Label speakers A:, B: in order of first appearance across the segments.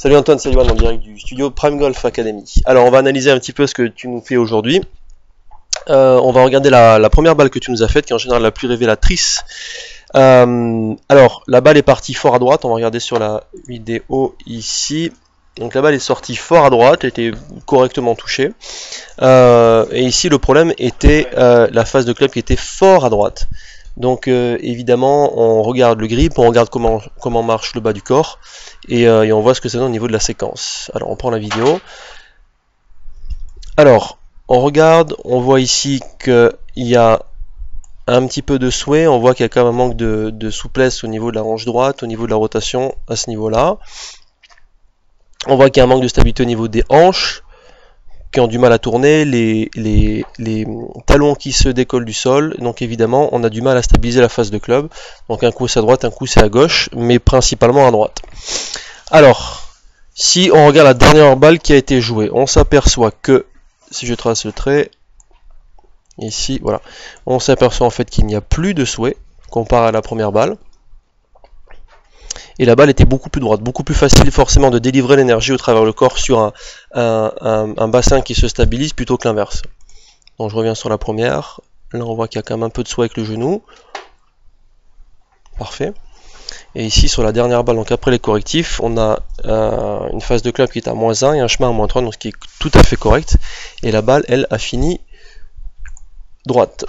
A: Salut Antoine, salut Anne en direct du studio Prime Golf Academy. Alors on va analyser un petit peu ce que tu nous fais aujourd'hui. On va regarder la première balle que tu nous as faite, qui est en général la plus révélatrice. Alors la balle est partie fort à droite, on va regarder sur la vidéo ici. Donc la balle est sortie fort à droite, elle était correctement touchée. Et ici le problème était la face de club qui était fort à droite. Donc évidemment on regarde le grip, on regarde comment marche le bas du corps et on voit ce que ça donne au niveau de la séquence. Alors on prend la vidéo. Alors on regarde, on voit ici qu'il y a un petit peu de sway, on voit qu'il y a quand même un manque de souplesse au niveau de la hanche droite, au niveau de la rotation à ce niveau-là. On voit qu'il y a un manque de stabilité au niveau des hanches qui ont du mal à tourner, les talons qui se décollent du sol, donc évidemment on a du mal à stabiliser la face de club, donc un coup c'est à droite, un coup c'est à gauche, mais principalement à droite. Alors, si on regarde la dernière balle qui a été jouée, on s'aperçoit que, si je trace le trait, ici, voilà, on s'aperçoit en fait qu'il n'y a plus de sway, comparé à la première balle. Et la balle était beaucoup plus droite, beaucoup plus facile forcément de délivrer l'énergie au travers le corps sur un bassin qui se stabilise plutôt que l'inverse. Donc je reviens sur la première, là on voit qu'il y a quand même un peu de sway avec le genou. Parfait. Et ici sur la dernière balle, donc après les correctifs, on a une phase de club qui est à -1 et un chemin à -3, donc ce qui est tout à fait correct. Et la balle, elle, a fini droite.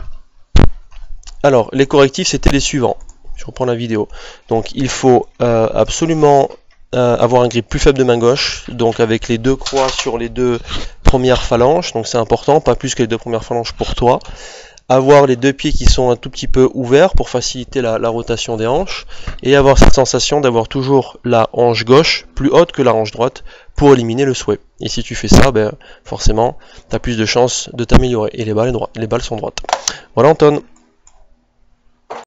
A: Alors les correctifs c'était les suivants. Je reprends la vidéo. Donc il faut absolument avoir un grip plus faible de main gauche, donc avec les deux croix sur les deux premières phalanges, donc c'est important, pas plus que les deux premières phalanges pour toi. Avoir les deux pieds qui sont un tout petit peu ouverts pour faciliter la rotation des hanches, et avoir cette sensation d'avoir toujours la hanche gauche plus haute que la hanche droite pour éliminer le sway. Et si tu fais ça, ben, forcément, tu as plus de chances de t'améliorer, et les balles sont droites. Voilà Anton.